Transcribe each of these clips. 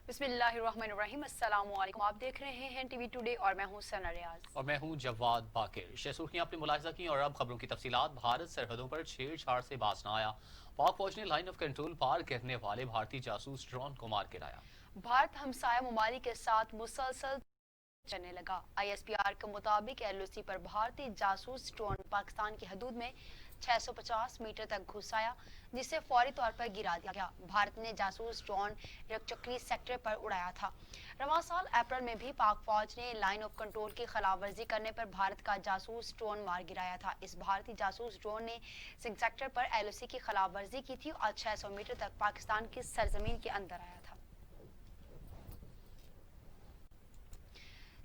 बिस्मिल्लाहिर्रहमानिर्रहीम। अस्सलाम वालेकुम। आप देख रहे हैं टीवी टुडे और मैं हूं सना रियाज। और मैं हूं जवाद बाकिर। सुर्खियां आपने मुलाहिजा की और अब खबरों की तफसीलात। भारत सरहदों पर छेड़छाड़ से बाज न आया। पाक फौज ने लाइन ऑफ कंट्रोल पार करने वाले भारतीय जासूस ड्रोन को मार गिराया। भारत हमसाया ममालिक के साथ मुसलसल चलने लगा। आईएसपीआर के मुताबिक एलओसी पर भारतीय जासूस ड्रोन पाकिस्तान की हदूद में 650 मीटर तक घुसाया, जिसे फौरी तौर पर गिरा दिया गया। भारत ने जासूस ड्रोन रकचक्री सेक्टर पर उड़ाया था। रवां साल अप्रैल में भी पाक फौज ने लाइन ऑफ कंट्रोल की खिलाफ वर्जी करने पर भारत का जासूस ड्रोन मार गिराया था। इस भारतीय जासूस ड्रोन ने सिंह सेक्टर पर एलओसी की खिलाफ वर्जी की थी और 600 मीटर तक पाकिस्तान की सरजमीन के अंदर आया था।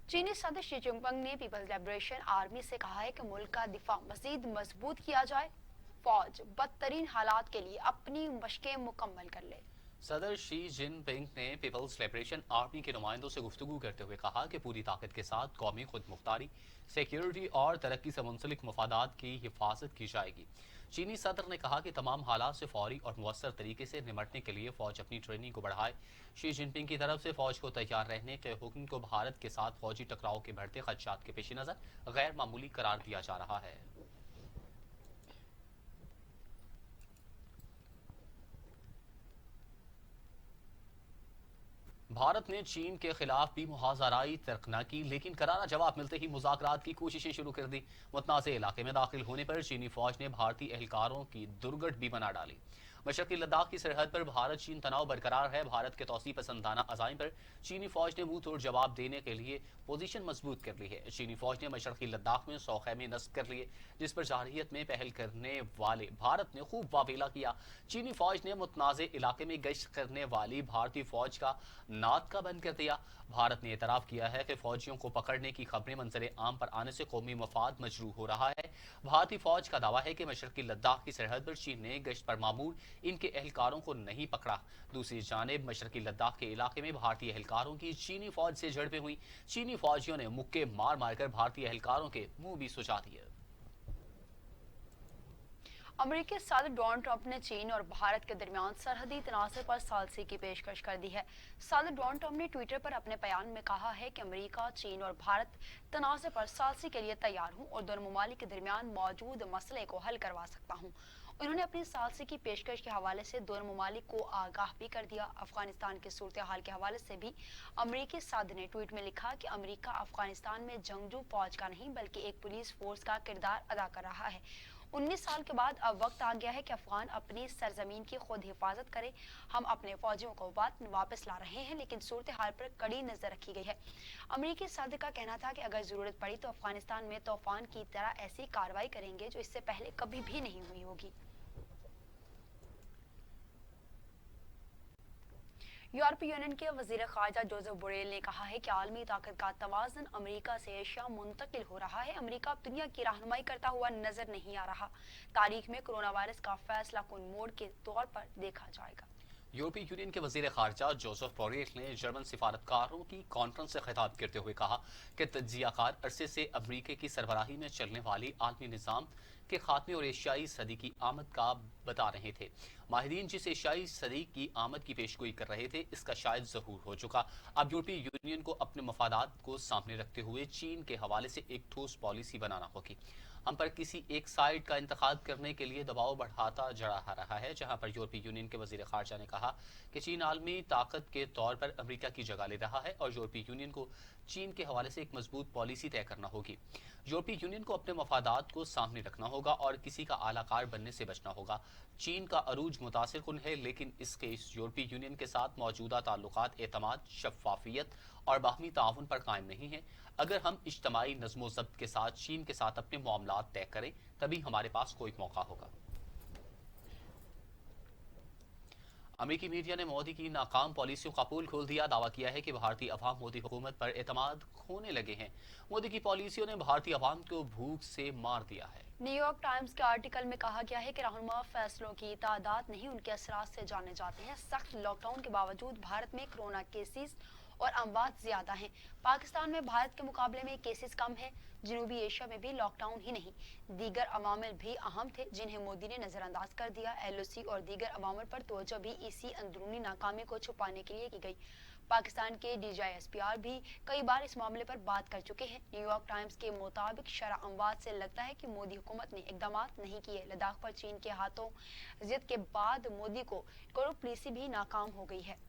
चीनी सदर शी जिनपिंग ने पीपल्स लिबरेशन आर्मी से कहा है कि मुल्क का दिफा मजीद मजबूत किया जाए। फौज बदतरीन हालात के लिए अपनी मशकें मुकम्मल कर ले। सदर शी जिनपिंग ने पीपल्स लिबरेशन आर्मी के नुमाइंदों से गुफ्तगू करते हुए कहा कि पूरी ताकत के साथ कौमी खुद मुख्तारी, सिक्योरिटी और तरक्की से मुंसलिक मफादात की हिफाजत की जाएगी। चीनी सदर ने कहा कि तमाम हालात से फौरी और मुअस्सर तरीके से निमटने के लिए फौज अपनी ट्रेनिंग को बढ़ाए। शी जिनपिंग की तरफ से फौज को तैयार रहने के हुक्म को भारत के साथ फौजी टकराव के बढ़ते खदशात के पेश नज़र गैर मामूली करार दिया जा रहा है। भारत ने चीन के खिलाफ भी मुहाजराई तर्क न की, लेकिन करारा जवाब मिलते ही मुज़ाकरात की कोशिशें शुरू कर दी। मुतनाज़े इलाके में दाखिल होने पर चीनी फौज ने भारतीय एहलकारों की दुर्गट भी बना डाली। मशरक़ी लद्दाख की सरहद पर भारत चीन तनाव बरकरार है। भारत के तौसी पसंदाना अज़ाइम पर चीनी फौज ने मुंह तोड़ जवाब देने के लिए पोजीशन मजबूत कर ली है। चीनी फौज ने मशरक़ी लद्दाख में 100 खैमे नस्ब कर लिए, जिस पर जारहियत में पहल करने वाले भारत ने खूब वावेला किया। चीनी फौज ने मुतनाज़े इलाके में गश्त करने वाली भारतीय फौज का नाद का बंद कर दिया। भारत ने एतराफ़ किया है कि फौजियों को पकड़ने की खबरें मंजर आम पर आने से कौमी मफाद मजरूह हो रहा है। भारतीय फौज का दावा है कि मशरक़ी लद्दाख की सरहद पर चीन ने गश्त पर मामूर इनके एहलकारों को नहीं पकड़ा। दूसरी जानिब मशरक़ी लद्दाख के इलाके में भारतीय एहलकारों की चीनी फौज से झड़पें हुई। चीनी फौजियों ने मुक्के मार मार कर भारतीय एहलकारों के मुंह भी सुजा दिए। अमेरिकी सदर डोनाल्ड ट्रंप ने चीन और भारत के दरमियान सरहदी तनाज़े पर सालसी की पेशकश कर दी है। सदर डोनाल्ड ट्रंप ने ट्विटर पर अपने बयान में कहा है कि अमेरिका, चीन और भारत तनाज़े पर सालसी के लिए तैयार हूँ और दोनों ममालिक के दरमियान मौजूद मसले को हल करवा सकता हूँ। उन्होंने अपनी सालसी की पेशकश के हवाले से दोनों ममालिक को आगाह भी कर दिया। अफगानिस्तान की सूरत हाल के हवाले से भी अमेरिकी सदर ने ट्वीट में लिखा कि अमेरिका अफगानिस्तान में जंगजू फौज का नहीं बल्कि एक पुलिस फोर्स का किरदार अदा कर रहा है। 19 साल के बाद अब वक्त आ गया है कि अफगान अपनी सरजमीन की खुद हिफाजत करे। हम अपने फौजियों को वापस ला रहे हैं, लेकिन सूरत हाल पर कड़ी नजर रखी गई है। अमेरिकी सदर का कहना था कि अगर जरूरत पड़ी तो अफगानिस्तान में तूफान की तरह ऐसी कार्रवाई करेंगे जो इससे पहले कभी भी नहीं हुई होगी। यूरोपीय यूनियन के वजीर खारजा जोसेफ बोरेल ने कहा है कि आलमी ताकत का तवाज़ुन अमेरिका से एशिया मुंतकिल हो रहा है। अमेरिका अब दुनिया की रहनुमाई करता हुआ नजर नहीं आ रहा। तारीख में कोरोना वायरस का फैसला कुन मोड़ के तौर पर देखा जाएगा। यूरोपीय यूनियन के वजीर खारजा जोसेफ बोरेल ने जर्मन सिफारतकारों की कॉन्फ्रेंस से खिताब करते हुए कहा कि तज्जियाकार अरसे से अमरीका की सरबराही में चलने वाली आलमी निज़ाम के खात्मे और एशियाई सदी की आमद का बता रहे थे। माहिरीन जिस एशियाई सदी की आमद की पेशगोई कर रहे थे, इसका शायद ज़हूर हो चुका। अब यूरोपीय यूनियन को अपने मफादात को सामने रखते हुए चीन के हवाले से एक ठोस पॉलिसी बनाना होगी। हम पर किसी एक साइड का इंतखाब करने के लिए दबाव बढ़ाता जा रहा है, जहां पर यूरोपीय यूनियन के वजीर खारजा ने कहा कि चीन आलमी ताकत के तौर पर अमेरिका की जगह ले रहा है और यूरोपीय यूनियन को चीन के हवाले से एक मजबूत पॉलिसी तय करना होगी। यूरोपीय यूनियन को अपने मफादात को सामने रखना होगा और किसी का आलाकार बनने से बचना होगा। चीन का अरूज मुतासिर कुन है, लेकिन इसके इस यूरोपीय यूनियन के साथ मौजूदा ताल्लुकात एतमाद, शफ़ाफियत और बाहमी ताउन पर कायम नहीं है। अगर हम इज्तमाई नज़्मो ज़ब्त के साथ चीन के साथ अपने मामलात तय करें, तभी हमारे पास कोई मौका होगा। अमेरिकी मीडिया ने मोदी की नाकाम पॉलिसियों का पोल खोल दिया। दावा किया है कि भारतीय अवाम मोदी हुकूमत पर एतमाद खोने लगे हैं। मोदी की पॉलिसियों ने भारतीय अवाम को भूख से मार दिया है। न्यूयॉर्क टाइम्स के आर्टिकल में कहा गया है कि रहनुमा फैसलों की तादाद नहीं, उनके असरात से जाने जाते हैं। सख्त लॉकडाउन के बावजूद भारत में कोरोना केसेस और अमवात ज्यादा हैं। पाकिस्तान में भारत के मुकाबले में केसेस कम है। जनूबी एशिया में भी लॉकडाउन ही नहीं, दीगर अवामिल भी अहम थे जिन्हें मोदी ने नजरअंदाज कर दिया। एलओसी और दीगर अवामिल पर तवज्जो भी इसी अंदरूनी नाकामी को छुपाने के लिए की गई। पाकिस्तान के DGISPR भी कई बार इस मामले पर बात कर चुके हैं। न्यूयॉर्क टाइम्स के मुताबिक शरह अमवात से लगता है कि मोदी हुकूमत ने इकदाम नहीं किए। लद्दाख पर चीन के हाथों जिद के बाद मोदी को करोपलीसी भी नाकाम हो गई है।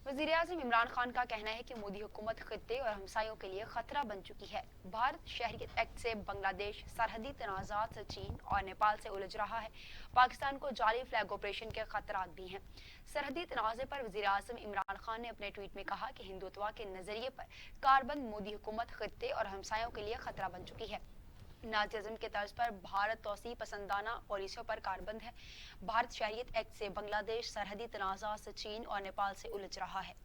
वज़ीर-ए-आज़म इमरान खान का कहना है कि मोदी हुकूमत खित्ते और हमसायों के लिए खतरा बन चुकी है। भारत शहरियत एक्ट से बांग्लादेश, सरहदी तनाज़ात से चीन और नेपाल से उलझ रहा है। पाकिस्तान को जाली फ्लैग ऑपरेशन के खतरात भी हैं। सरहदी तनाज़े पर वज़ीर-ए-आज़म इमरान खान ने अपने ट्वीट में कहा कि हिंदुत्व के नज़रिए पर कारबंद मोदी हुकूमत खित्ते और हमसायों के लिए खतरा बन चुकी है। नाज़िज़्म के तर्ज पर भारत तौसी पसंदाना पॉलिसियों पर कारबंद है। भारत शहरियत एक्ट से बांग्लादेश, सरहदी तनाज़ात से चीन और नेपाल से उलझ रहा है।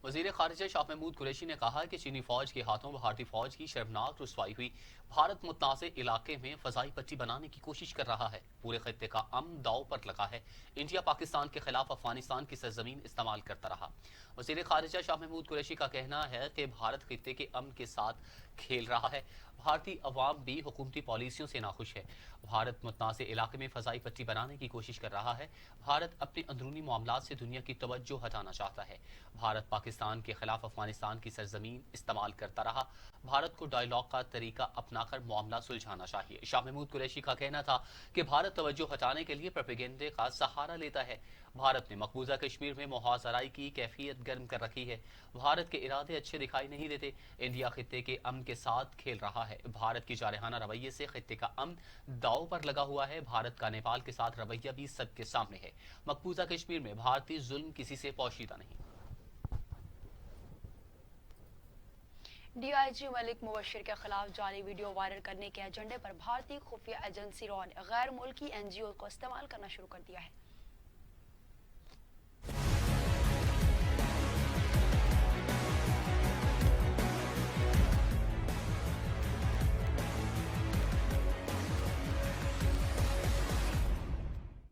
वज़ीर ख़ारिजा शाह महमूद कुरैशी ने कहा कि चीनी फौज के हाथों भारतीय फौज की शर्मनाक रुसवाई हुई। भारत मुतनाज़ इलाके में फ़ज़ाई पट्टी बनाने की कोशिश कर रहा है। पूरे खित्ते का अमन दाव पर लगा है। इंडिया पाकिस्तान के खिलाफ अफगानिस्तान की सरजमीन इस्तेमाल करता रहा। वज़ीर ख़ारिजा शाह महमूद कुरैशी का कहना है कि भारत खित्ते के अमन के साथ खेल रहा है। भारतीय अवाम भी हुकूमती पॉलिसियों से नाखुश है। भारत मुतनाज़ इलाके में फ़ज़ाई पट्टी बनाने की कोशिश कर रहा है। भारत अपने अंदरूनी मामलात से दुनिया की तवज्जो हटाना चाहता है। भारत पाकिस्तान के खिलाफ अफगानिस्तान की सरजमीन इस्तेमाल करता रहा। भारत को डायलॉग का तरीका अपनाकर मामला सुलझाना चाहिए। शाह महमूद कुरैशी का कहना था कि भारत तवज्जो हटाने के लिए प्रोपेगेंडे का सहारा लेता है। भारत ने मकबूजा कश्मीर में मुहाज़राई की कैफियत गर्म कर रखी है। भारत के इरादे अच्छे दिखाई नहीं देते। इंडिया खित्ते के अमन के साथ खेल रहा है। भारत की जारहाना रवैये से खित्ते का अमन दाव पर लगा हुआ है। भारत का नेपाल के साथ रवैया भी सबके सामने है। मकबूजा कश्मीर में भारतीय जुल्म किसी से पोशीदा नहीं। DIG मलिक मुबशिर के खिलाफ जाली वीडियो वायरल करने के एजेंडे पर भारतीय खुफिया एजेंसी रॉ ने गैर मुल्की NGO को इस्तेमाल करना शुरू कर दिया है।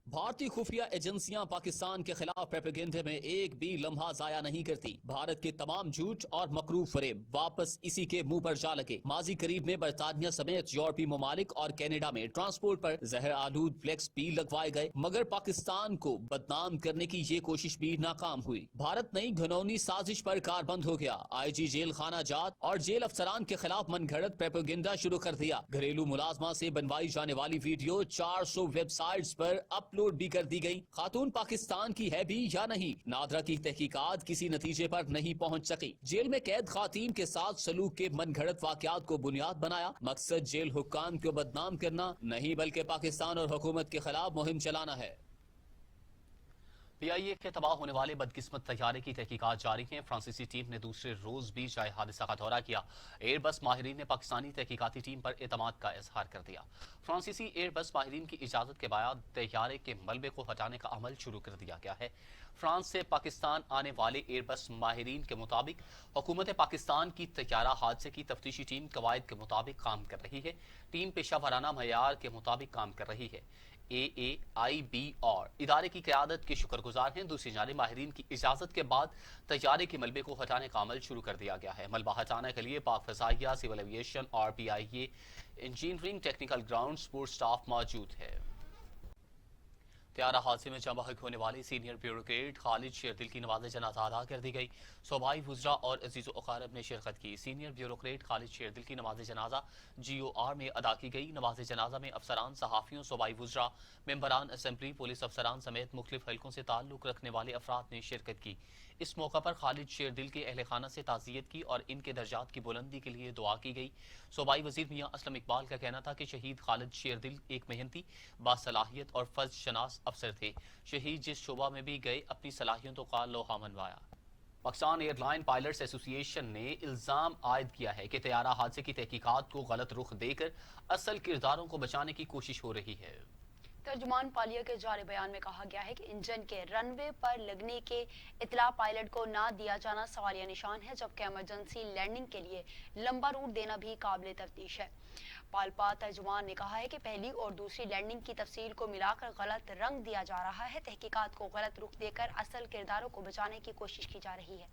भारतीय खुफिया एजेंसियां पाकिस्तान के खिलाफ प्रोपेगेंडे में एक भी लम्हा जाया नहीं करती। भारत के तमाम झूठ और मकरूब फरेब वापस इसी के मुंह पर जा लगे। माजी करीब में बरतानिया समेत यूरोपीय ममालिक और कनाडा में ट्रांसपोर्ट पर जहर आलूद फ्लेक्स भी लगवाए गए, मगर पाकिस्तान को बदनाम करने की ये कोशिश भी नाकाम हुई। भारत नई घनौनी साजिश पर कारबंद हो गया। IG जेल खाना जात और जेल अफसरान के खिलाफ मनगढ़ंत प्रोपेगेंडा शुरू कर दिया। घरेलू मुलाजमा से बनवाई जाने वाली वीडियो 400 वेबसाइट्स पर अपलोड भी कर दी गई। खातून पाकिस्तान की है भी या नहीं, नादरा की तहकीकात किसी नतीजे पर नहीं पहुंच सकी। जेल में कैद खातून के साथ सलूक के मनगढ़ंत वाकयात को बुनियाद बनाया। मकसद जेल हुक्काम को बदनाम करना नहीं, बल्कि पाकिस्तान और हुकूमत के खिलाफ मुहिम चलाना है। PIA के तबाह होने वाले बदकिस्मत तैयारे की तहकीकात जारी हैं। फ्रांसीसी टीम ने दूसरे रोज भी जाए हादसा का दौरा किया। एयरबस माहिरीन ने पाकिस्तानी तहकीकाती टीम पर एतमाद का इजहार कर दिया। फ्रांसीसी एयरबस माहिरीन की इजाजत के बाद तैयारे के मलबे को हटाने का अमल शुरू कर दिया गया है। फ्रांस से पाकिस्तान आने वाले एयरबस माहिरीन के मुताबिक हुकूमत पाकिस्तान की तैयारा हादसे की तफ्तीशी टीम कवायद के मुताबिक काम कर रही है। टीम पेशा वाराना मयार के मुताबिक काम कर रही है। AAIB और इदारे की क़यादत के शुक्रगुजार हैं। दूसरी जानिब माहिरीन की इजाज़त के बाद तैयारे के मलबे को हटाने का अमल शुरू कर दिया गया है। मलबा हटाने के लिए पाक फ़ज़ाइया, सिविल एविएशन और PIA engineering technical ground sport staff मौजूद है। त्यारा हादसे में जंबाहक होने वाली सीनियर ब्यूरोक्रेट खालिद शेरदिल की नमाज जनाजा अदा कर दी गई। सोबाई वुज़रा और अजीज़ अक़ारब ने शिरकत की। सीनियर ब्यूरोक्रेट खालिद शेरदिल की नमाज जनाजा GOR में अदा की गई। नमाज जनाजा में अफसरान, सहाफ़ियों, सोबाई वुज़रा, मेंबरान असम्बली, पुलिस अफसरान समेत मुख्तलिफ हलकों से ताल्लुक़ रखने वाले अफराद ने शिरकत की। इस मौका पर खालिद शेरदिल के अहल खाना से ताज़ियत की और इनके दर्जात की बुलंदी के लिए दुआ की गई। सूबाई वज़ीर मियां असलम इकबाल का कहना था कि शहीद खालिद शेरदिल एक मेहनती, बासलाहियत और फर्ज शनास अफसर थे। शहीद जिस शोबा में भी गए अपनी सलाहियतों का लोहा मनवाया। पाकिस्तान एयरलाइन पायलट्स एसोसिएशन ने इल्ज़ाम आयद किया है कि तैयारा हादसे की तहकीकात को गलत रुख देकर असल किरदारों को बचाने की कोशिश हो रही है। तर्जुमान पालिया के जारी बयान में कहा गया है कि इंजन के रनवे पर लगने के इतला पायलट को ना दिया जाना सवालिया निशान है, जबकि इमरजेंसी लैंडिंग के लिए लंबा रूट देना भी काबिल तफ्तीश है। पालपा तर्जुमान ने कहा है कि पहली और दूसरी लैंडिंग की तफसील को मिलाकर गलत रंग दिया जा रहा है। तहकीकात को गलत रुख देकर असल किरदारों को बचाने की कोशिश की जा रही है।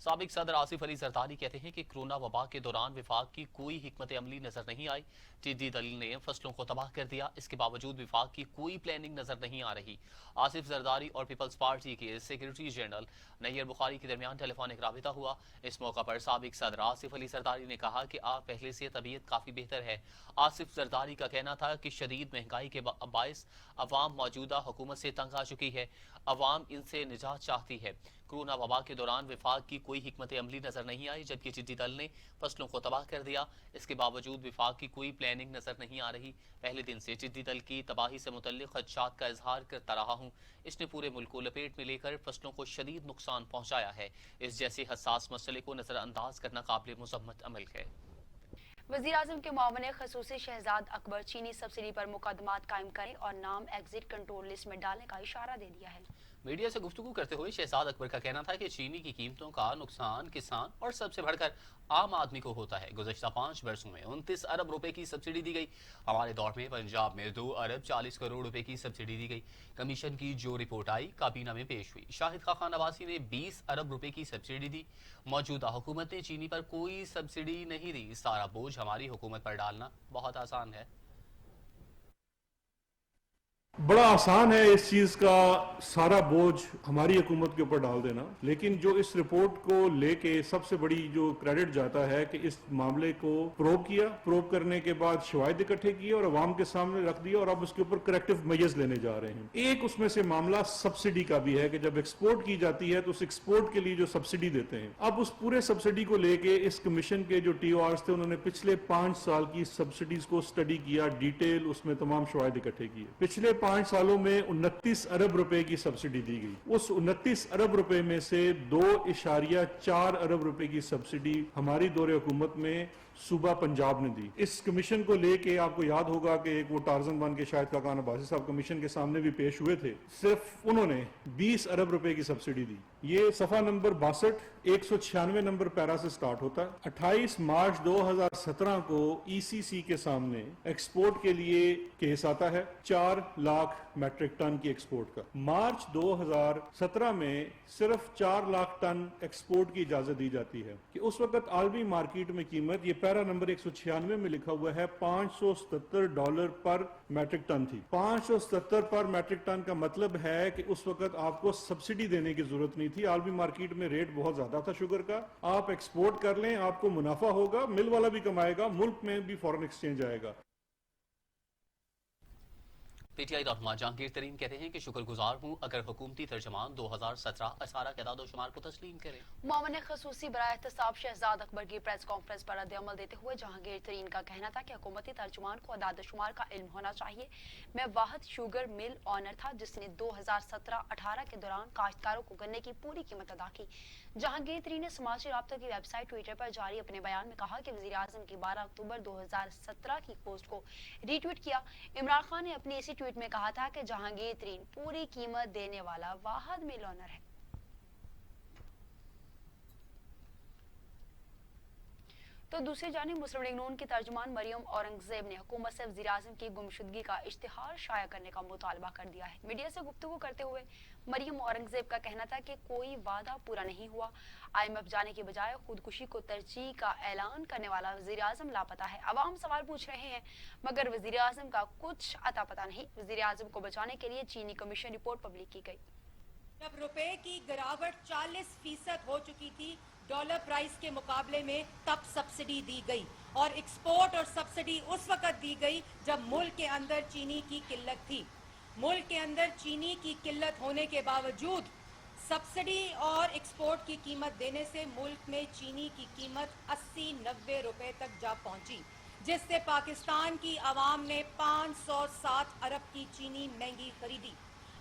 साबिक सदर आसिफ अली जरदारी कहते हैं कि कोरोना वबा के दौरान विफाक की कोई हिकमत अमली नजर नहीं आई। टिड्डी दल ने फसलों को तबाह कर दिया, इसके बावजूद विफाक की कोई प्लानिंग नजर नहीं आ रही। आसिफ जरदारी और पीपल्स पार्टी के सेक्रेटरी जनरल नैयर बुखारी के दरमियान टेलीफोनिक राबिता हुआ। इस मौका पर साबिक सदर आसिफ अली जरदारी ने कहा कि आप पहले से तबीयत काफी बेहतर है। आसिफ जरदारी का कहना था कि शदीद महंगाई के बायस अवाम मौजूदा हुकूमत से तंग आ चुकी है, अवाम इनसे निजात चाहती है। कोरोना वबा के दौरान विफाक की कोई हिकमत अमली नजर नहीं आई, जबकि टिड्डी दल ने फसलों को तबाह कर दिया। इसके बावजूद विफाक की कोई प्लानिंग नजर नहीं आ रही। पहले दिन से टिड्डी दल की तबाही से मुतल्लिक खदशात का इजहार करता रहा हूँ। इसने पूरे मुल्क को लपेट में लेकर फसलों को शदीद नुकसान पहुँचाया है। इस जैसे हसास मसले को नजरअंदाज करना काबिल मुज़म्मत अमल है। वज़ीर आज़म के मामले खसूसी शहजाद अकबर चीनी सब्सिडी पर मुकदमात कायम करें और नाम एग्जिट कंट्रोल लिस्ट में डालने का इशारा दे दिया है। मीडिया से गुफ्तगू करते हुए शहजाद अकबर का कहना था कि चीनी की कीमतों का नुकसान किसान और सबसे बढ़कर आम आदमी को होता है। गुज़श्ता 5 वर्षों में 29 अरब रुपए की सब्सिडी दी गई। हमारे दौर में पंजाब में 2 अरब 40 करोड़ रुपए की सब्सिडी दी गई। कमीशन की जो रिपोर्ट आई काबीना में पेश हुई। शाहिद खान अब्बासी ने 20 अरब रुपए की सब्सिडी दी। मौजूदा हुकूमत ने चीनी पर कोई सब्सिडी नहीं दी। सारा बोझ हमारी हुकूमत पर डालना बहुत आसान है। बड़ा आसान है इस चीज का सारा बोझ हमारी हुकूमत के ऊपर डाल देना, लेकिन जो इस रिपोर्ट को लेके सबसे बड़ी जो क्रेडिट जाता है कि इस मामले को प्रोब किया, प्रोब करने के बाद शवाहिद इकट्ठे किए और अवाम के सामने रख दिया और अब उसके ऊपर करेक्टिव मेजर्स लेने जा रहे हैं। एक उसमें से मामला सब्सिडी का भी है कि जब एक्सपोर्ट की जाती है तो उस एक्सपोर्ट के लिए जो सब्सिडी देते हैं, अब उस पूरे सब्सिडी को लेके इस कमीशन के जो TORs थे उन्होंने पिछले 5 साल की सब्सिडीज को स्टडी किया, डिटेल उसमें तमाम शवाहिद इकट्ठे किए। पिछले 5 सालों में 29 अरब रुपए की सब्सिडी दी गई। उस 29 अरब रुपए में से 2.4 अरब रुपए की सब्सिडी हमारी दौरे हुकूमत में सूबा पंजाब ने दी। इस कमीशन को लेके आपको याद होगा कि एक वो टार्जन बन के शाहिद खान अब्बासी साहब कमीशन के सामने भी पेश हुए थे। सिर्फ उन्होंने 20 अरब रुपए की सब्सिडी दी। ये सफा नंबर 62 196 नंबर पैरा से स्टार्ट होता है। 28 मार्च 2017 को ECC के सामने एक्सपोर्ट के लिए केस आता है 4 लाख मैट्रिक टन की एक्सपोर्ट का। मार्च 2017 में सिर्फ 4 लाख टन एक्सपोर्ट की इजाजत दी जाती है कि उस वक्त आलमी मार्केट में कीमत, ये पैरा नंबर 196 में लिखा हुआ है, $577 पर मैट्रिक टन थी। 577 पर मैट्रिक टन का मतलब है कि उस वक्त आपको सब्सिडी देने की जरूरत नहीं थी। आलमी मार्केट में रेट बहुत ज्यादा था शुगर का। आप एक्सपोर्ट कर लें, आपको मुनाफा होगा, मिल वाला भी कमाएगा, मुल्क में भी फॉरेन एक्सचेंज आएगा। PTI रहनुमा जहांगीर तरीन कहते हैं कि शुक्रगुजार हूँ अगर हुकूमती तर्जमान 2017-18 के दादोशुमार को तस्लीम करें। मामले खसूसी बराए एहतसाब शहजाद अकबर की प्रेस कॉन्फ्रेंस पर रद्द-ए-अमल देते हुए जहांगीर तरीन का कहना था कि हुकूमती तर्जुमान को दादोशुमार का इल्म होना चाहिए। मैं वाहिद शुगर मिल ऑनर था जिसने 2017-18 के दौरान काश्तकारों को गन्ने की पूरी कीमत अदा की। जहांगीर तरीन ने समाजी राब्ता की वेबसाइट ट्विटर पर जारी अपने बयान में कहा कि वज़ीर आज़म की 12 अक्टूबर 2017 की पोस्ट को रीट्वीट किया। इमरान खान ने अपनी इसी ट्वीट में कहा था कि जहांगीर तरीन पूरी कीमत देने वाला वाहिद मिल ऑनर है। तो दूसरी जानिब मुस्लिम लीग नून की तर्जुमान मरियम औरंगजेब ने हुकूमत से वज़ीर आज़म की गुमशुदगी का इश्तिहार शाया करने का मुतालबा कर दिया है। मीडिया से गुफ्तगू करते हुए मरियम औरंगजेब का कहना था कि कोई वादा पूरा नहीं हुआ। IMF जाने के बजाय खुदकुशी को तरजीह का ऐलान करने वाला वज़ीर आज़म लापता है। अवाम सवाल पूछ रहे हैं मगर वज़ीर आज़म का कुछ अता पता नहीं। वज़ीर आज़म को बचाने के लिए चीनी कमीशन रिपोर्ट पब्लिक की गई। जब रुपए की गिरावट 40% हो चुकी थी डॉलर प्राइस के मुकाबले में, तब सब्सिडी दी गई और एक्सपोर्ट और सब्सिडी उस वक्त दी गई जब मुल्क के अंदर चीनी की किल्लत थी। मुल्क के अंदर चीनी की किल्लत होने के बावजूद सब्सिडी और एक्सपोर्ट की कीमत देने से मुल्क में चीनी की कीमत 80-90 रुपए तक जा पहुंची, जिससे पाकिस्तान की आवाम ने 507 अरब की चीनी महंगी खरीदी।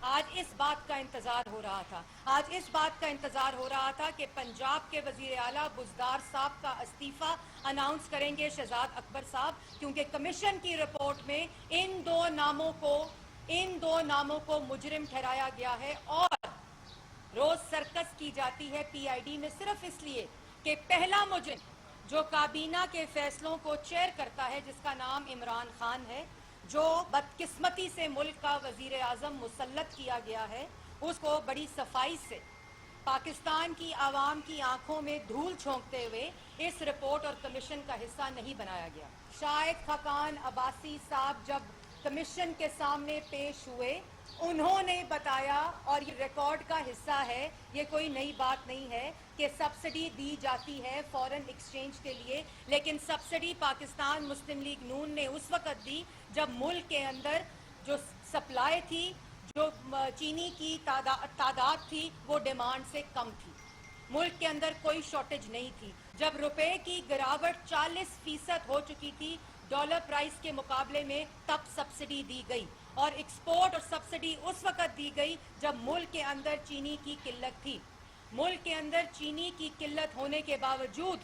आज इस बात का इंतजार हो रहा था, आज इस बात का इंतजार हो रहा था कि पंजाब के वजीर आला बुज़दार साहब का इस्तीफा अनाउंस करेंगे शहजाद अकबर साहब, क्योंकि कमीशन की रिपोर्ट में इन दो नामों को मुजरिम ठहराया गया है और रोज सर्कस की जाती है PID में सिर्फ इसलिए कि पहला मुजरिम जो काबीना के फैसलों को चेयर करता है, जिसका नाम इमरान खान है, जो बदकिस्मती से मुल्क का वजीर आज़म मुसल्लत किया गया है, उसको बड़ी सफाई से पाकिस्तान की आवाम की आंखों में धूल झोंकते हुए इस रिपोर्ट और कमीशन का हिस्सा नहीं बनाया गया। शायद खकान अब्बासी साहब जब कमीशन के सामने पेश हुए, उन्होंने बताया, और ये रिकॉर्ड का हिस्सा है, ये कोई नई बात नहीं है, कि सब्सिडी दी जाती है फॉरेन एक्सचेंज के लिए, लेकिन सब्सिडी पाकिस्तान मुस्लिम लीग नून ने उस वक्त दी जब मुल्क के अंदर जो सप्लाई थी, जो चीनी की तादाद थी, वो डिमांड से कम थी। मुल्क के अंदर कोई शॉर्टेज नहीं थी। जब रुपए की गिरावट 40% हो चुकी थी डॉलर प्राइस के मुकाबले में, तब सब्सिडी दी गई, और एक्सपोर्ट और सब्सिडी उस वक्त दी गई जब मुल्क के अंदर चीनी की किल्लत थी। मुल्क के अंदर चीनी की किल्लत होने के बावजूद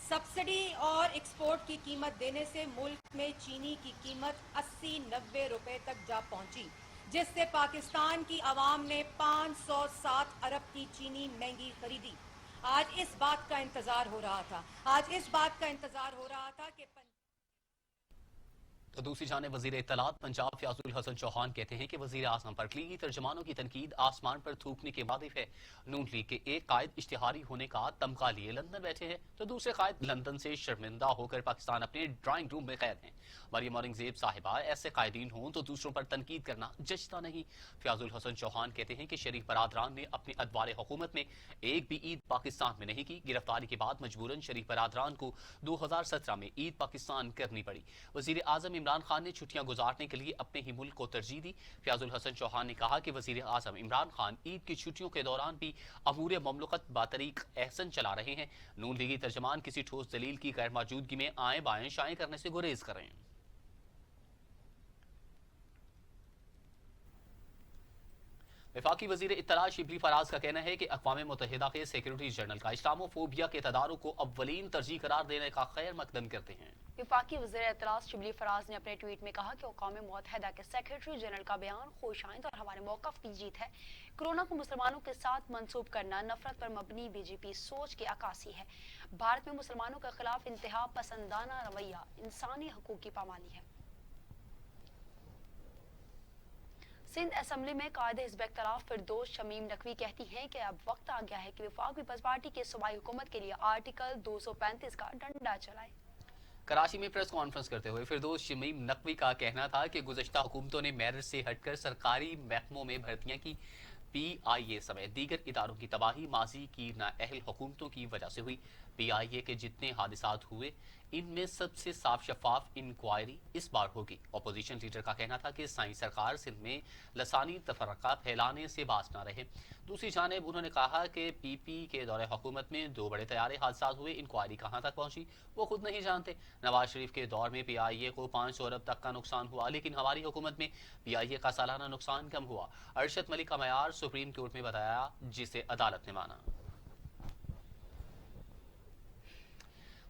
सब्सिडी और एक्सपोर्ट की कीमत देने से मुल्क में चीनी की कीमत 80-90 रुपए तक जा पहुंची, जिससे पाकिस्तान की आवाम ने 507 अरब की चीनी महंगी खरीदी। आज इस बात का इंतजार हो रहा था कि तो दूसरी जाने वजीर इत्तलात पंजाब फयाजुल हसन चौहान कहते हैं कि वजीर आजम पर लीगी तर्जमानों की तनकीद आसमान पर थूकने के वादिफ है। नून लीग के एक कायद इश्तिहारी होने का तमगा लिए लंदन बैठे हैं, तो दूसरे कायद लंदन से शर्मिंदा होकर पाकिस्तान अपने ड्राइंग रूम में कैद हैं। मरियम औरंगजेब साहिबा ऐसे कायदीन हों तो दूसरों पर तनकीद करना जचता नहीं। फयाजुल हसन चौहान कहते हैं कि शरीफ बरादरान ने अपनी अदवार हुकूमत में एक भी ईद पाकिस्तान में नहीं की। गिरफ्तारी के बाद मजबूरन शरीफ बरादरान को 2017 में ईद पाकिस्तान करनी पड़ी। वजीर आजम इमरान खान ने छुट्टियां गुजारने के लिए अपने ही मुल्क को तरजीह दी। फयाजुल हसन चौहान ने कहा कि वजीर आजम इमरान खान ईद की छुट्टियों के दौरान भी अमूर ममलकत बातरीक एहसन चला रहे हैं। नून लीगी तर्जमान किसी ठोस दलील की गैर मौजूदगी में आए बाएं शाएं करने से गुरेज करें। वफाकी वजीर इत्तला शिबली फराज का कहना है कि अक़वाम मुत्तहिदा के सेक्रेटरी जनरल का इस्लामोफोबिया के तदारुक को अव्वलीन तरजीह करार देने का खैर मकदम करते हैं। वफाकी वज़ीर इत्तला शिबली फराज ने अपने ट्वीट में कहा कि अक़वाम मुत्तहिदा के सेक्रेटरी जनरल का बयान खुशाइंद और हमारे मौक़िफ़ की जीत है। कोरोना को मुसलमानों के साथ मंसूब करना नफरत पर मबनी बीजेपी सोच की अक्कासी है। भारत में मुसलमानों के खिलाफ इंतहा पसंदाना रवैया इंसानी हकूक़ की पामाली है। सिंध असम्बली में कायदे हिज़्ब इख्तिलाफ फिरदौस शमीम नकवी कहती हैं कि अब वक्त आ गया है कि वफाक पीपल्स पार्टी के सूबाई हुकूमत के लिए आर्टिकल 235 का डंडा चलाए। कराची में प्रेस कॉन्फ्रेंस करते हुए फिरदौस शमीम नकवी का कहना था कि गुज़श्ता हुकूमतों ने मेरिट से हटकर सरकारी महकमों में भर्तियां की। PIA समेत दीगर इदारों की तबाही माजी की नाअहल हुकूमतों की वजह से हुई। PIA के जितने हादिसात हुए इनमें सबसे साफ शफाफ इंक्वायरी इस बार होगी। अपोजिशन लीडर का कहना था कि साईं सरकार सिंध में लसानी तफरका फैलाने से बाज न रहे। दूसरी जानिब उन्होंने कहा कि PP के दौरे हुकूमत में 2 बड़े तैयारे हादसा हुए, इंक्वायरी कहाँ तक पहुंची वो खुद नहीं जानते। नवाज शरीफ के दौर में PIA को 500 अरब तक का नुकसान हुआ, लेकिन हमारी हुकूमत में PIA का सालाना नुकसान कम हुआ। अरशद मलिक का मयार सुप्रीम कोर्ट में बताया, जिसे अदालत ने माना।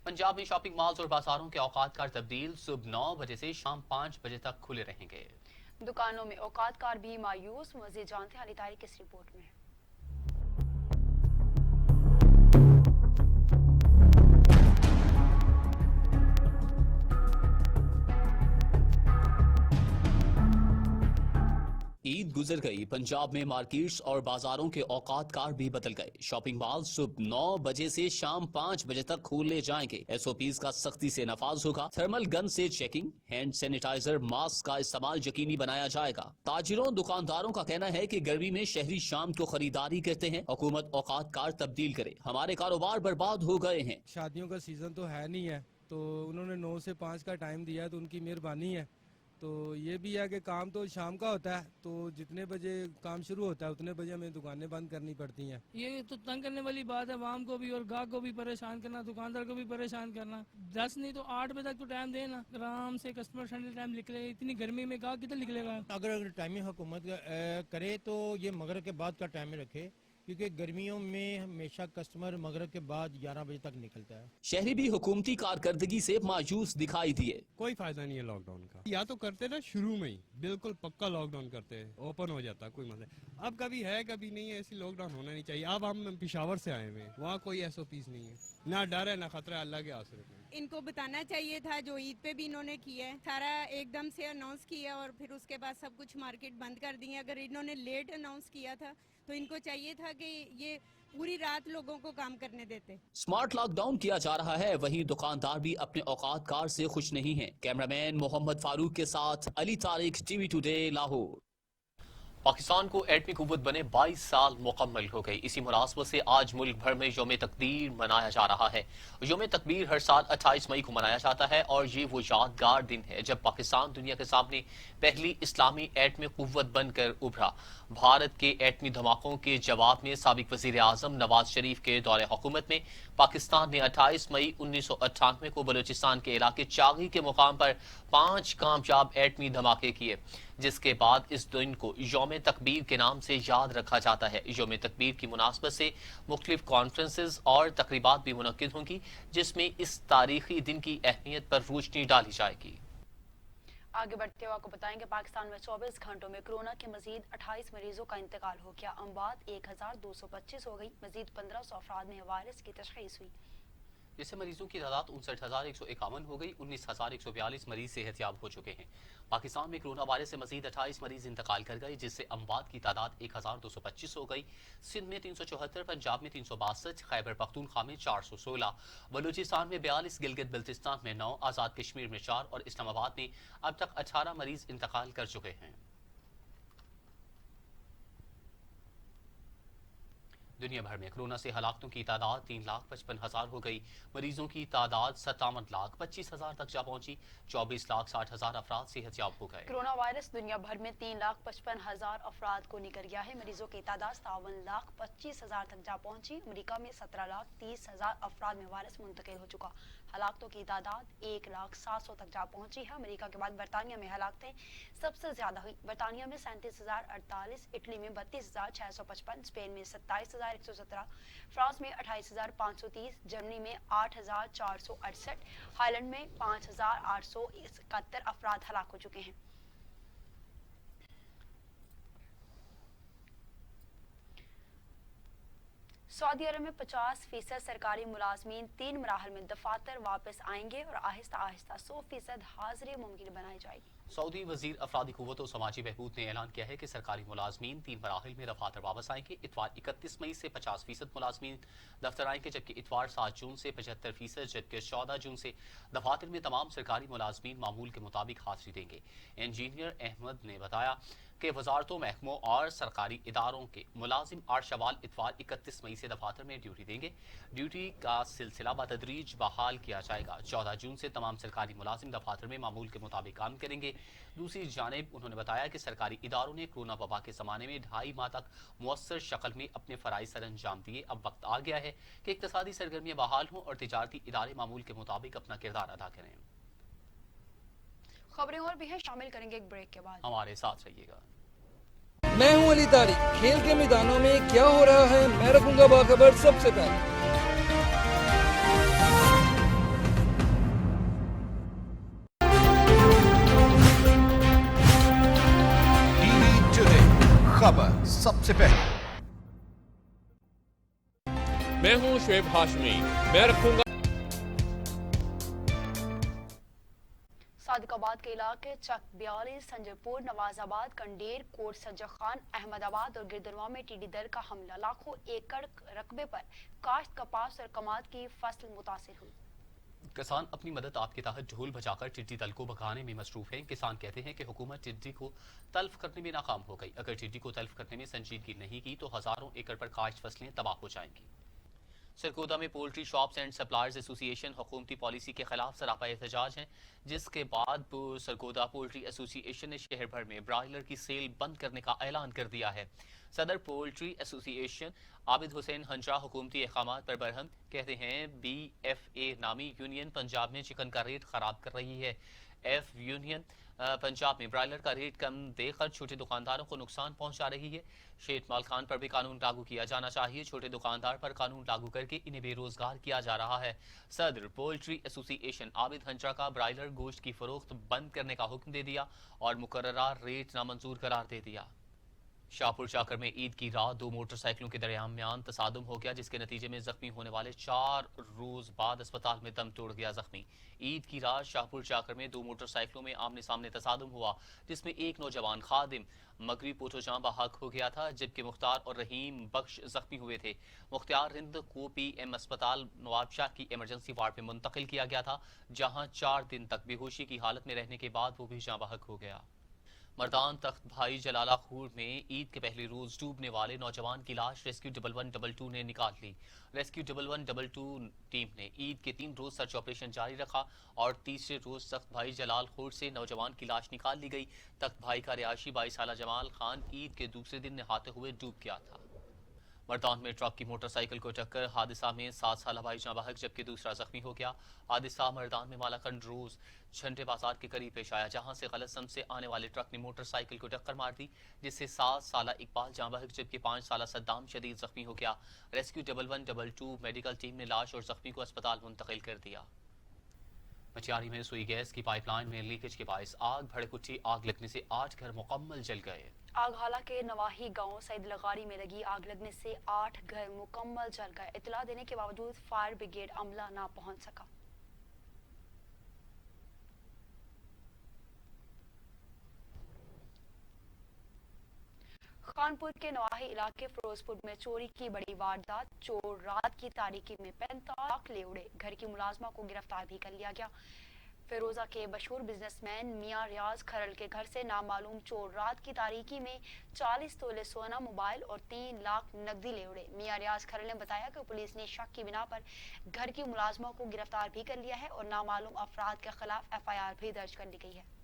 पंजाब में शॉपिंग मॉल्स और बाजारों के औकात कार तब्दील सुबह 9 बजे से शाम 5 बजे तक खुले रहेंगे। दुकानों में औकात कार भी मायूस। मज़ीद जानते हैं अली तारिक इस रिपोर्ट में। ईद गुजर गई, पंजाब में मार्केट्स और बाजारों के औकात कार भी बदल गए। शॉपिंग मॉल सुबह 9 बजे से शाम 5 बजे तक खोले जाएंगे। SOPs का सख्ती से नफाज होगा। थर्मल गन से चेकिंग, हैंड सैनिटाइजर, मास्क का इस्तेमाल यकीनी बनाया जाएगा। ताजिरों दुकानदारों का कहना है कि गर्मी में शहरी शाम को खरीदारी करते हैं। हुकूमत औकात कार तब्दील करे, हमारे कारोबार बर्बाद हो गए हैं। शादियों का सीजन तो है नहीं है, तो उन्होंने 9 से 5 का टाइम दिया है, तो उनकी मेहरबानी है। तो ये भी है कि काम तो शाम का होता है, तो जितने बजे काम शुरू होता है उतने बजे हमें दुकानें बंद करनी पड़ती हैं। ये तो तंग करने वाली बात है, आवाम को भी और गाहक को भी परेशान करना, दुकानदार को भी परेशान करना। 10 नहीं तो 8 बजे तक तो टाइम देना, आराम से कस्टमर फ्रेंडली टाइम निकले। इतनी गर्मी में गाहक कितना निकलेगा? अगर टाइमिंग हुकूमत करे तो ये मगरिब के बाद का टाइम रखे, क्योंकि गर्मियों में हमेशा कस्टमर मगरिब के बाद 11 बजे तक निकलता है। शहरी भी हुकूमती कारकर्दगी से मायूस दिखाई दिए। कोई फायदा नहीं है लॉकडाउन का। या तो करते ना शुरू में ही बिल्कुल पक्का लॉकडाउन करते, ओपन हो जाता, कोई मसला। अब कभी है कभी नहीं है, ऐसी लॉकडाउन होना नहीं चाहिए। अब हम पेशावर से आए हुए हैं, वहाँ कोई SOPs नहीं है, ना डर है ना खतरा, अल्लाह के आसरे में। ان کو بتانا چاہیے تھا جو عید پہ بھی انہوں نے کیا ہے. سارا ایک دم سے اناؤنس کیا اور پھر اس کے بعد سب کچھ مارکیٹ بند کر دی ہے. اگر انہوں نے لیٹ اناؤنس کیا تھا تو ان کو چاہیے تھا کہ یہ پوری رات لوگوں کو کام کرنے دیتے. سمارٹ لاک ڈاؤن کیا جا رہا ہے، وہیں دکاندار بھی اپنے اوقات کار سے خوش نہیں ہیں. کیمرامین محمد فاروق کے ساتھ Ali Tariq, T V today, Lahore. Pakistan کو ایٹمی قوت بنے 22 سال مکمل ہو گئی. اسی مناسبت سے آج ملک بھر میں یوم تقدیر منایا جا رہا ہے. یوم تقدیر ہر سال 28 مئی کو منایا جاتا ہے اور یہ وہ یادگار دن ہے جب پاکستان دنیا کے سامنے پہلی اسلامی ایٹمی قوت بن کر ابھرا. بھارت کے ایٹمی دھماکوں کے جواب میں سابق وزیر اعظم نواز شریف کے دور حکومت میں پاکستان نے 28 مئی 1998 کو بلوچستان کے علاقے چاغی کے مقام پر 5 کامیاب ایٹمی دھماکے کیے، جس کے بعد اس دن کو یوم تکبیر کے نام سے یاد رکھا جاتا ہے. یوم تکبیر کی مناسبت سے مختلف کانفرنسز اور تقریبات بھی منعقد ہوں گی، جس میں اس تاریخی دن کی اہمیت پر روشنی ڈالی جائے گی. آگے بڑھتے ہوئے آپ کو بتائیں کہ پاکستان میں 24 گھنٹوں میں کورونا کے مزید 28 مریضوں کا انتقال ہو گیا. اموات 1225 ہو گئی. مزید 1500 افراد میں وائرس کی تشخیص ہوئی، جس سے مریضوں کی تعداد 59,151 ہو گئی. 19,142 مریض صحت یاب ہو چکے ہیں. پاکستان میں کرونا وائرس سے مزید 28 مریض انتقال کر گئے، جس سے اموات کی تعداد 1,225 ہو گئی. سندھ میں 374، پنجاب میں 362، خیبر پختونخوا میں 416، بلوچستان میں 42، گلگت بلتستان میں 9، آزاد کشمیر میں 4 اور اسلام آباد میں اب تک 18 مریض انتقال کر چکے ہیں. دنیا بھر میں کورونا سے ہلاکتوں کی تعداد 3,55,000 ہو گئی. مریضوں کی تعداد 57,25,000 تک جا پہنچی. 24,60,000 افراد صحت یاب ہو گئے. کورونا وائرس دنیا بھر میں 3,55,000 افراد کو نکل گیا ہے. مریضوں کی تعداد 57,25,000 تک جا پہنچی. امریکہ میں 17,30,000 افراد میں وائرس منتقل ہو چکا. ہلاکتوں کی تعداد 1,07,000 تک جا پہنچی ہے. امریکہ کے بعد برطانیہ میں ہلاکتیں سب سے زیادہ ہوئی. برطانیہ میں 37,048، اٹلی میں 32,655، اسپین میں 27,117، فرانس میں 28,530، جرمنی میں 8,468، ہالینڈ میں 5,871 افراد ہلاک ہو چکے ہیں. سعودی عرب میں 50% سرکاری ملازمین 3 مراحل میں دفاتر واپس آئیں گے اور آہستہ آہستہ 100% حاضری ممکن بنائی جائے گی. سعودی وزیر افرادی قوت و سماجی بہبود نے اعلان کیا ہے کہ سرکاری ملازمین 3 مراحل میں دفاتر واپس آئیں گے. اتوار 31 مئی سے 50% ملازمین دفتر آئیں گے، جبکہ اتوار 7 جون سے 75%، جبکہ 14 جون سے دفاتر میں تمام سرکاری ملازمین معمول کے مطابق حاضری دیں گے. انجینئر احمد نے بتایا کہ وزارتوں، محکموں اور سرکاری اداروں کے ملازم 8 شوال اتوار 31 مئی سے دفاتر میں ڈیوٹی دیں گے. ڈیوٹی کا سلسلہ بتدریج بحال کیا جائے گا. 14 جون سے تمام سرکاری ملازم دفاتر میں معمول کے مطابق کام کریں گے. دوسری جانب انہوں نے بتایا کہ سرکاری اداروں نے کورونا وبا کے زمانے میں 2.5 ماہ تک مؤثر شکل میں اپنے فرائض سر انجام دیے. اب وقت آ گیا ہے کہ اقتصادی سرگرمیاں بحال ہوں اور تجارتی ادارے معمول کے مطابق اپنا کردار ادا کریں. خبریں اور بھی ہیں، شامل کریں گے ایک بریک کے بعد. ہمارے ساتھ رہیے گا. میں ہوں علی طارق. کھیل کے میدانوں میں کیا ہو رہا ہے میں رکھوں گا باخبر سب سے پہلے. خبر سب سے پہلے. میں ہوں شعیب ہاشمی. میں رکھوں گا صادق آباد کے علاقے چک 42، سنجر پور، نواز آباد، کنڈیر، کوٹ سجا خان، احمد آباد اور گردنوا میں ٹیڈی دل کا حملہ. لاکھوں ایکڑ رقبے پر کاشت، کپاس اور کماد کی فصل متاثر ہوئی. کسان اپنی مدد آپ کے تحت ڈھول بجا کر ٹڈی دل کو بھگانے میں مصروف ہیں. کسان کہتے ہیں کہ حکومت ٹڈی کو تلف کرنے میں ناکام ہو گئی. اگر ٹڈی کو تلف کرنے میں سنجیدگی نہیں کی تو ہزاروں ایکڑ پر کاشت فصلیں تباہ ہو جائیں گی. سرگودا میں پولٹری شاپس اینڈ سپلائرز ایسوسی ایشن حکومتی پالیسی کے خلاف سراپا احتجاج ہیں، جس کے بعد سرگودا پولٹری ایسوسی ایشن نے شہر بھر میں برائلر کی سیل بند کرنے کا اعلان کر دیا ہے. صدر پولٹری ایسوسی ایشن عابد حسین ہنجرا حکومتی احکامات پر برہم. کہتے ہیں BFA نامی یونین پنجاب میں چکن کا ریٹ خراب کر رہی ہے. ایف یونین پنجاب میں برائلر کا ریٹ کم دے کر چھوٹے دکانداروں کو نقصان پہنچا رہی ہے. شیٹ مال خان پر بھی قانون لاگو کیا جانا چاہیے. چھوٹے دکاندار پر قانون لاگو کر کے انہیں بے روزگار کیا جا رہا ہے. صدر پولٹری ایسوسی ایشن عابد ہنجرا کا برائلر گوشت کی فروخت بند کرنے کا حکم دے دیا اور مقررہ ریٹ نامنظور قرار دے دیا. शाहपुर चाकर में ईद की रात दो मोटरसाइकिलों के दरमियान तसादुम हो गया, जिसके नतीजे में जख्मी होने वाले 4 रोज बाद अस्पताल में दम तोड़ गया जख्मी। ईद की रात शाहपुर चाकर में दो मोटरसाइकिलों में आमने सामने तसादुम हुआ, जिसमें एक नौजवान खादिम मगरी पोटोजां बहाक हो गया था, जबकि मुख्तार और रहीम बख्श जख्मी हुए थे। मुख्तार रिंद को PM अस्पताल नवाबशाह की इमरजेंसी वार्ड में मुंतकिल किया गया था, जहां 4 दिन तक बेहोशी की हालत में रहने के बाद वो भी जाँ बहक हो गया। मर्दान तख्त भाई जलाला खूर में ईद के पहले रोज डूबने वाले नौजवान की लाश रेस्क्यू 1112 ने निकाल ली। रेस्क्यू 1112 टीम ने ईद के 3 रोज सर्च ऑपरेशन जारी रखा और तीसरे रोज तख्त भाई जलाल खूर से नौजवान की लाश निकाल ली गई। तख्त भाई का रिहायशी 22 साला जमाल खान ईद के दूसरे दिन नहाते हुए डूब गया था। मर्दान में ट्रक की मोटरसाइकिल को टक्कर, हादसा में 7 साला भाई जाँ बहक जबकि दूसरा जख्मी हो गया। हादसा मर्दान में मालाखंड रोज झंडे बाजार के करीब पेश आया, जहां से गलत सम से आने वाले ट्रक ने मोटरसाइकिल को टक्कर मार दी, जिससे 7 साला इकबाल जाँ बहक जबकि 5 साला सद्दाम शदीद जख्मी हो गया। रेस्क्यू 1112 मेडिकल टीम ने लाश और जख्मी को अस्पताल मुंतकिल कर दिया। मचियारी में सुई गैस की पाइपलाइन में लीकेज के बायस आग भड़क उठी। आग लगने से 8 घर मुकम्मल जल गए। आगहाला के नवाही गांव सईद लगारी में लगी आग लगने से 8 घर मुकम्मल जल गए। इतला देने के बावजूद फायर ब्रिगेड अमला ना पहुंच सका। खानपुर के नवाही इलाके फिरोजपुर में चोरी की बड़ी वारदात। चोर रात की तारीकी में 45 लाख ले उड़े। घर की मुलाजमा को गिरफ्तार भी कर लिया गया। फिरोजा के मशहूर बिजनेसमैन मियां रियाज खरल के घर से नामालूम चोर रात की तारीकी में 40 तोले सोना, मोबाइल और 3 लाख नकदी ले उड़े। मियां रियाज खरल ने बताया कि पुलिस ने शक की बिना पर घर की मुलाजमा को गिरफ्तार भी कर लिया है और नामालूम अफराद के खिलाफ FIR भी दर्ज कर ली गई है।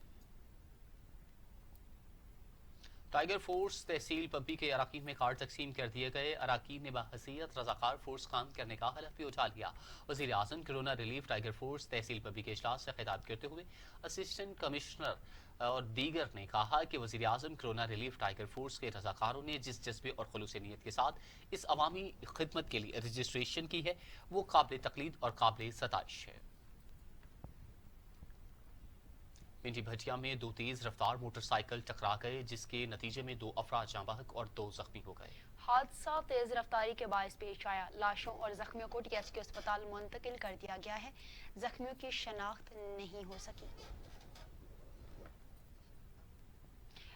टाइगर फोर्स तहसील पब्बी के अराकीन में कार्ड तकसीम कर दिए गए। अराकीन ने बहसीयत रजाकार फोर्स काम करने का हलफ भी उठा लिया। वज़ीर आज़म कोरोना रिलीफ टाइगर फोर्स तहसील पब्बी के इजलास से खिताब करते हुए असिस्टेंट कमिश्नर और दीगर ने कहा कि वज़ीर आज़म कोरोना रिलीफ टाइगर फोर्स के रजाकारों ने जिस जज्बे और खुलूस नीयत के साथ इस अवामी खिदमत के लिए रजिस्ट्रेशन की है, वो काबिल तकलीद और काबिल सताइश है। पिंडी भटिया में 2 तेज रफ्तार मोटरसाइकिल टकरा गए, जिसके नतीजे में 2 अफराद जाँ बहक और 2 जख्मी हो गए। हादसा तेज रफ्तारी के बायस पेश आया। लाशों और जख्मियों को TSQ अस्पताल मुंतकिल कर दिया गया है। जख्मियों की शनाख्त नहीं हो सकी।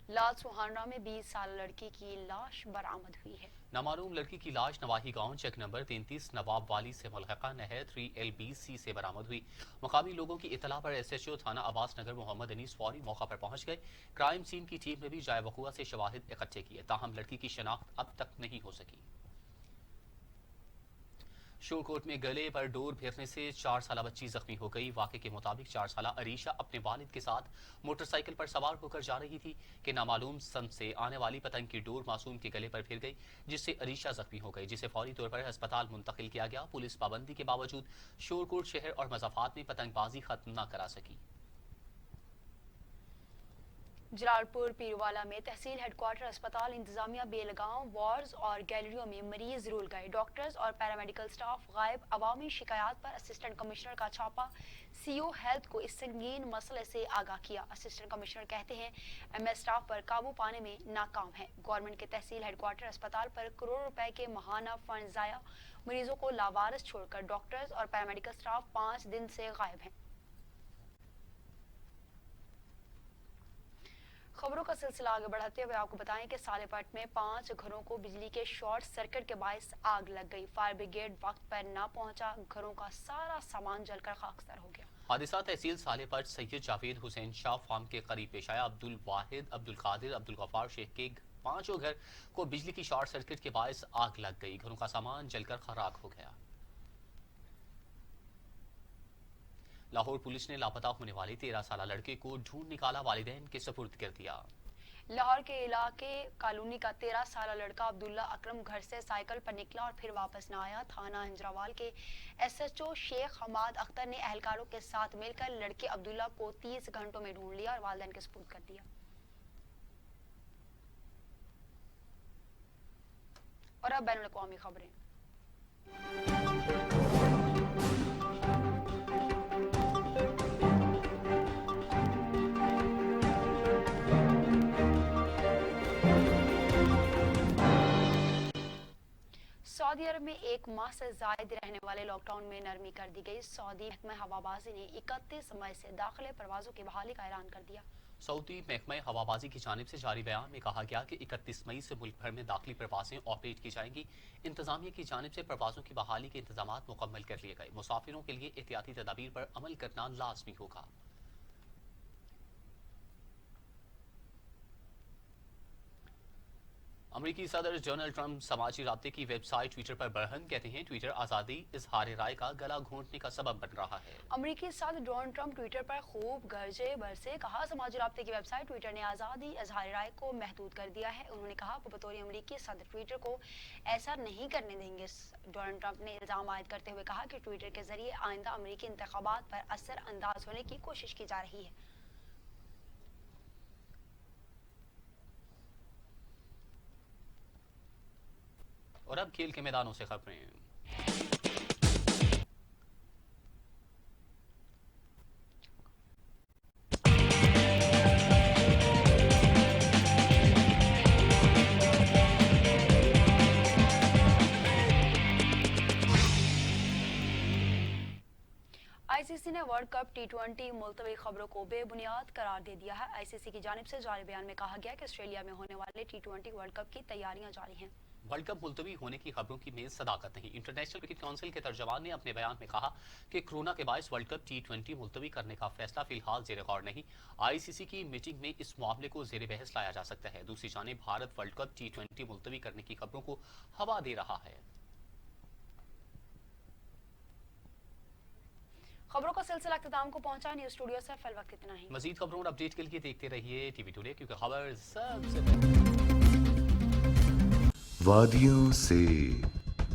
लाल सुहाना में 20 साल लड़की की लाश बरामद हुई है। नामालूम लड़की की लाश नवाही गांव चेक नंबर 33 नवाब वाली से मुल्हका नहर 3LBC से बरामद हुई। मुकामी लोगों की इतला पर SHO थाना अब्बास नगर मोहम्मद अनीस फौरी मौका पर पहुंच गए। क्राइम सीन की टीम ने भी जाए वक़ुआ से शवाहिद इकट्ठे किए, ताहम लड़की की शनाख्त अब तक नहीं हो सकी। शोरकोट में गले पर डोर फेरने से 4 साला बच्ची जख्मी हो गई। वाक़े के मुताबिक 4 साला अरीशा अपने वालिद के साथ मोटरसाइकिल पर सवार होकर जा रही थी कि नामालूम सम से आने वाली पतंग की डोर मासूम के गले पर फिर गई, जिससे अरीशा जख्मी हो गई, जिसे फौरी तौर पर अस्पताल मुंतकिल किया गया। पुलिस पाबंदी के बावजूद शोरकोट शहर और मज़ाफात में पतंगबाजी खत्म न करा सकी। जलालपुर पीरवाला में तहसील हेडक्वार्टर अस्पताल इंतजामिया बेलगांव वार्ड्स और गैलरियों में मरीज रुल गए। डॉक्टर्स और पैरामेडिकल स्टाफ गायब। अवामी शिकायत पर असिस्टेंट कमिश्नर का छापा। CO हेल्थ को इस संगीन मसले से आगाह किया। असिस्टेंट कमिश्नर कहते हैं MS स्टाफ पर काबू पाने में नाकाम है। गवर्नमेंट के तहसील हेडक्वार्टर अस्पताल पर करोड़ रुपए के महाना फंड जाया। मरीजों को लावारिस छोड़कर डॉक्टर्स और पैरामेडिकल स्टाफ 5 दिन से गायब हैं। खबरों का सिलसिला आगे बढ़ाते हुए आपको बताएं कि सालेपट में 5 घरों को बिजली के शॉर्ट सर्किट के बायस आग लग गई। फायर ब्रिगेड वक्त पर ना पहुंचा। घरों का सारा सामान जलकर खाकसर हो गया। हादसा तहसील सालेपट सैयद जावेद हुसैन शाह फार्म के करीब पेश आया। अब्दुल वाहिद, अब्दुल कादिर, अब्दुल गफ्फार शेख के 5 घर को बिजली की शॉर्ट सर्किट के बायस आग लग गई। घरों का सामान जलकर खराक हो गया। लाहौर पुलिस ने लापता होने वाले 13 साला लड़के को ढूंढ निकाला, वालिदैन के सुपुर्द कर दिया। लाहौर के इलाके कॉलोनी का 13 साला लड़का अब्दुल्ला अकरम घर से साइकिल पर निकला और फिर वापस न आया। थाना हिंजरावाल के SHO शेख हमाद अख्तर ने एहलकारों के साथ मिलकर लड़के अब्दुल्ला को 30 घंटों में ढूंढ लिया और वालिदैन के सुपुर्द कर दिया। और अब बैनुल अक़वामी खबरें। सऊदी अरब में एक माह से जायद रहने वाले लॉकडाउन में नरमी कर दी गई। सऊदी महकमा हवाबाजी ने 31 मई से दाखिले परवाजों की बहाली का ऐलान कर दिया। सऊदी महकमा हवाबाजी की जानिब से जारी बयान में कहा गया कि 31 मई से मुल्क भर में दाखिली परवाजें ऑपरेट की जाएंगी। इंतजामिया की जानिब से परवाजों की बहाली के इंतजाम मुकम्मल कर लिए गए। मुसाफिरों के लिए एहतियाती तदाबीर पर अमल करना लाजमी होगा। अमरीकी सदर डोनाल्ड ट्रंप समाजी राब्ते की वेबसाइट ट्विटर पर बरहन कहते हैं ट्विटर आज़ादी इजहार राय का गला घोंटने का सबब बन रहा है। अमरीकी सदर डोनाल्ड ट्रंप ट्विटर पर खूब गरजे बरसे। कहा समाजी राब्ते की वेबसाइट ट्विटर ने आज़ादी इजहार राय को महदूद कर दिया है। उन्होंने कहा बतौर अमरीकी सदर ट्विटर को ऐसा नहीं करने देंगे। डोनाल्ड ट्रंप ने इल्जाम आयद करते हुए कहा कि ट्विटर के जरिए आइंदा अमरीकी इंतखाबात पर असर अंदाज होने की कोशिश की जा रही है। और अब खेल के मैदानों से खबरें। आईसीसी ने वर्ल्ड कप टी20 मुलतवी खबरों को बेबुनियाद करार दे दिया है। आईसीसी की जानिब से जारी बयान में कहा गया कि ऑस्ट्रेलिया में होने वाले टी20 वर्ल्ड कप की तैयारियां जारी हैं। वर्ल्ड कप मुलतवी होने की खबरों की में सदाकत नहीं। इंटरनेशनल क्रिकेट काउंसिल के तर्जमान ने अपने बयान में कहा कि कोरोना के बायस वर्ल्ड कप टी20 मुलतवी करने का फैसला फिलहाल ज़ेर गौर नहीं। आईसीसी की मीटिंग में इस मामले को ज़ेर बहस लाया जा सकता है। दूसरी जानिब भारत वर्ल्ड कप टी20 मुलतवी करने की खबरों को हवा दे रहा है। खबरों का सिलसिला इख्तिताम को पहुंचा। न्यूज़ स्टूडियो से फिल वक्त इतना ही। मजीद खबरों और अपडेट के लिए देखते रहिए टीवी टुडे, क्योंकि खबर सबसे पहले। वादियों से